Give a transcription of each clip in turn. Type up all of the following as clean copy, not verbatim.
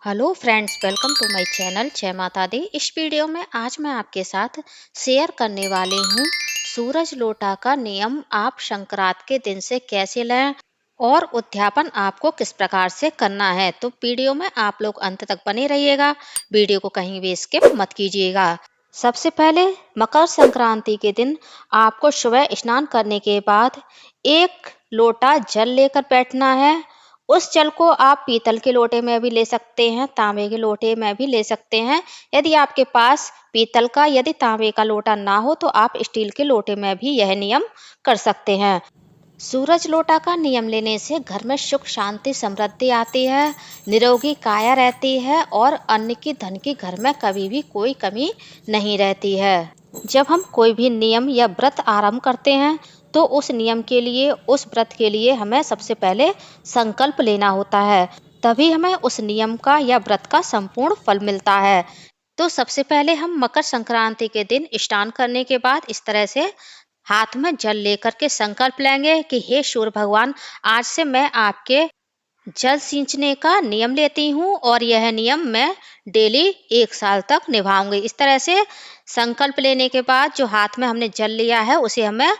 Hello friends, welcome to my channel जय माता दी। इस वीडियो में आज मैं आपके साथ शेयर करने वाली हूँ सूरज लोटा का नियम आप संक्रांत के दिन से कैसे लें और उद्यापन आपको किस प्रकार से करना है। तो वीडियो में आप लोग अंत तक बने रहिएगा, वीडियो को कहीं भी स्किप मत कीजिएगा। सबसे पहले मकर संक्रांति के दिन आपको सुबह स्नान करने के बाद एक लोटा जल लेकर बैठना है। उस जल को आप पीतल के लोटे में भी ले सकते हैं, तांबे के लोटे में भी ले सकते हैं। यदि आपके पास पीतल का यदि तांबे का लोटा ना हो तो आप स्टील के लोटे में भी यह नियम कर सकते हैं। सूरज लोटा का नियम लेने से घर में सुख शांति समृद्धि आती है, निरोगी काया रहती है और अन्न की धन की घर में कभी भी कोई कमी नहीं रहती है। जब हम कोई भी नियम या व्रत आरंभ करते हैं तो उस नियम के लिए, उस व्रत के लिए हमें सबसे पहले संकल्प लेना होता है, तभी हमें उस नियम का या व्रत का संपूर्ण फल मिलता है। तो सबसे पहले हम मकर संक्रांति के दिन स्नान करने के बाद इस तरह से हाथ में जल लेकर के संकल्प लेंगे कि हे सूर्य भगवान, आज से मैं आपके जल सींचने का नियम लेती हूँ और यह नियम मैं डेली 1 साल तक निभाऊंगी। इस तरह से संकल्प लेने के बाद जो हाथ में हमने जल लिया है उसे हमें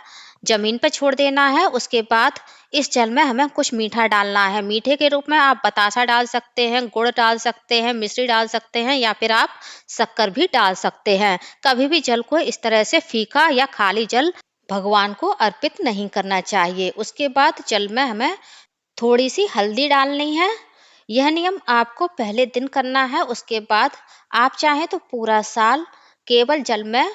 जमीन पर छोड़ देना है। उसके बाद इस जल में हमें कुछ मीठा डालना है। मीठे के रूप में आप बतासा डाल सकते हैं, गुड़ डाल सकते हैं, मिश्री डाल सकते हैं या फिर आप शक्कर भी डाल सकते हैं। कभी भी जल को इस तरह से फीका या खाली जल भगवान को अर्पित नहीं करना चाहिए। उसके बाद जल में हमें थोड़ी सी हल्दी डालनी है। यह नियम आपको पहले दिन करना है। उसके बाद आप चाहें तो पूरा साल केवल जल में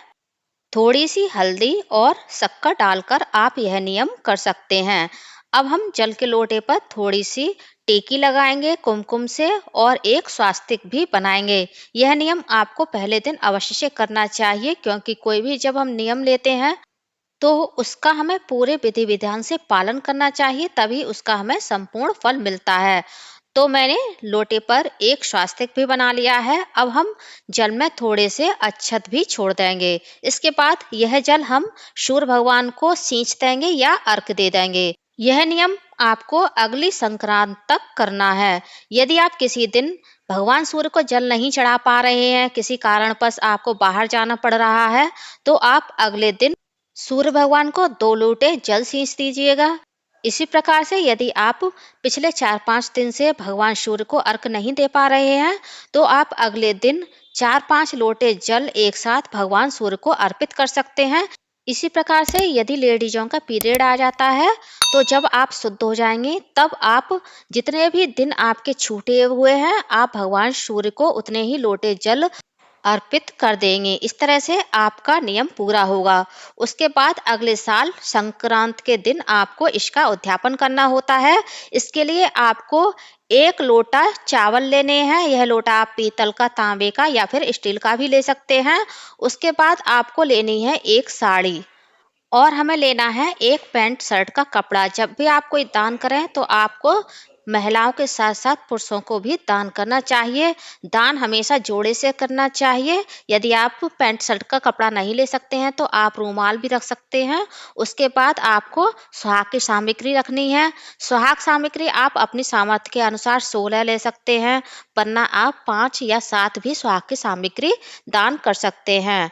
थोड़ी सी हल्दी और शक्कर डालकर आप यह नियम कर सकते हैं। अब हम जल के लोटे पर थोड़ी सी टेकी लगाएंगे कुमकुम से और एक स्वास्तिक भी बनाएंगे। यह नियम आपको पहले दिन अवश्य से करना चाहिए, क्योंकि कोई भी जब हम नियम लेते हैं तो उसका हमें पूरे विधि विधान से पालन करना चाहिए, तभी उसका हमें संपूर्ण फल मिलता है। तो मैंने लोटे पर एक स्वास्तिक भी बना लिया है। अब हम जल में थोड़े से अक्षत भी छोड़ देंगे। इसके बाद यह जल हम सूर्य भगवान को सींच देंगे या अर्घ दे देंगे। यह नियम आपको अगली संक्रांत तक करना है। यदि आप किसी दिन भगवान सूर्य को जल नहीं चढ़ा पा रहे हैं, किसी कारणवश आपको बाहर जाना पड़ रहा है, तो आप अगले दिन सूर्य भगवान को 2 लोटे जल सींच दीजिएगा। इसी प्रकार से यदि आप पिछले 4-5 दिन से भगवान सूर्य को अर्घ नहीं दे पा रहे हैं तो आप अगले दिन 4-5 लोटे जल एक साथ भगवान सूर्य को अर्पित कर सकते हैं। इसी प्रकार से यदि लेडीजों का पीरियड आ जाता है तो जब आप शुद्ध हो जाएंगे तब आप जितने भी दिन आपके छूटे हुए हैं आप भगवान सूर्य को उतने ही लोटे जल अर्पित कर देंगे। इस तरह से आपका नियम पूरा होगा। उसके बाद अगले साल संक्रांत के दिन आपको इसका उद्यापन करना होता है। इसके लिए आपको 1 लोटा चावल लेने हैं। यह लोटा आप पीतल का, तांबे का या फिर स्टील का भी ले सकते हैं। उसके बाद आपको लेनी है एक साड़ी और हमें लेना है एक पैंट शर्ट का कपड़ा। जब भी आप कोई दान करें तो आपको महिलाओं के साथ साथ पुरुषों को भी दान करना चाहिए। दान हमेशा जोड़े से करना चाहिए। यदि आप पैंट शर्ट का कपड़ा नहीं ले सकते हैं तो आप रूमाल भी रख सकते हैं। उसके बाद आपको सुहाग की सामग्री रखनी है। सुहाग सामग्री आप अपनी सामर्थ्य के अनुसार 16 ले सकते हैं, वरना आप 5 या 7 भी सुहाग की सामग्री दान कर सकते हैं।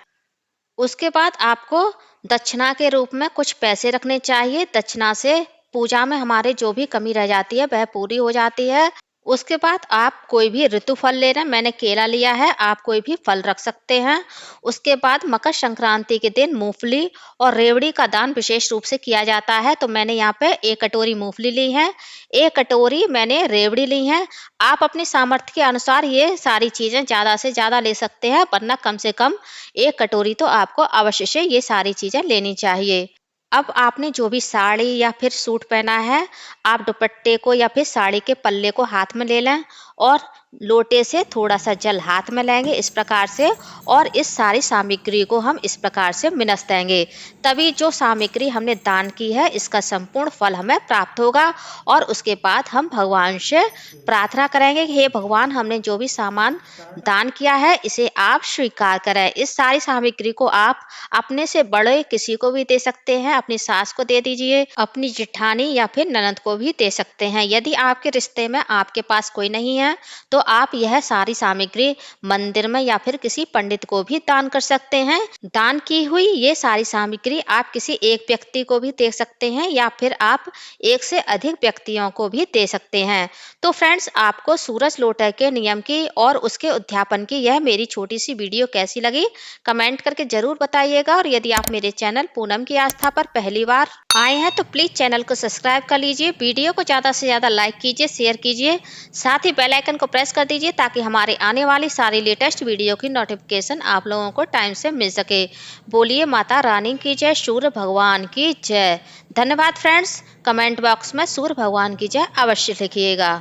उसके बाद आपको दक्षिणा के रूप में कुछ पैसे रखने चाहिए। दक्षिणा से पूजा में हमारे जो भी कमी रह जाती है वह पूरी हो जाती है। उसके बाद आप कोई भी ऋतु फल ले रहे हैं, मैंने केला लिया है, आप कोई भी फल रख सकते हैं। उसके बाद मकर संक्रांति के दिन मूंगफली और रेवड़ी का दान विशेष रूप से किया जाता है। तो मैंने यहाँ पे 1 कटोरी मूंगफली ली है, 1 कटोरी मैंने रेवड़ी ली है। आप अपनी सामर्थ्य के अनुसार ये सारी चीजें ज्यादा से ज्यादा ले सकते हैं, वरना कम से कम 1 कटोरी तो आपको अवश्य से ये सारी चीजें लेनी चाहिए। अब आपने जो भी साड़ी या फिर सूट पहना है, आप दुपट्टे को या फिर साड़ी के पल्ले को हाथ में ले लें और लोटे से थोड़ा सा जल हाथ में लेंगे इस प्रकार से, और इस सारी सामग्री को हम इस प्रकार से मिनस देंगे। तभी जो सामग्री हमने दान की है इसका संपूर्ण फल हमें प्राप्त होगा। और उसके बाद हम भगवान से प्रार्थना करेंगे कि हे भगवान, हमने जो भी सामान दान किया है इसे आप स्वीकार करें। इस सारी सामग्री को आप अपने से बड़े किसी को भी दे सकते हैं, अपनी सास को दे दीजिए, अपनी जेठानी या फिर ननद को भी दे सकते हैं। यदि आपके रिश्ते में आपके पास कोई नहीं है हैं तो आप यह सारी सामग्री मंदिर में या फिर किसी पंडित को भी दान कर सकते हैं। दान की हुई ये सारी सामग्री आप किसी एक व्यक्ति को भी दे सकते हैं या फिर आप एक से अधिक व्यक्तियों को भी दे सकते हैं। तो फ्रेंड्स, आपको सूरज लोटा के नियम की और उसके उद्यापन की यह मेरी छोटी सी वीडियो कैसी लगी, कमेंट करके जरूर बताइएगा। और यदि आप मेरे चैनल पूनम की आस्था पर पहली बार आए हैं तो प्लीज चैनल को सब्सक्राइब कर लीजिए, वीडियो को ज्यादा से ज्यादा लाइक कीजिए, शेयर कीजिए, साथ ही बेल आइकन को प्रेस कर दीजिए ताकि हमारे आने वाली सारी लेटेस्ट वीडियो की नोटिफिकेशन आप लोगों को टाइम से मिल सके। बोलिए माता रानी की जय, सूर्य भगवान की जय। धन्यवाद फ्रेंड्स। कमेंट बॉक्स में सूर्य भगवान की जय अवश्य लिखिएगा।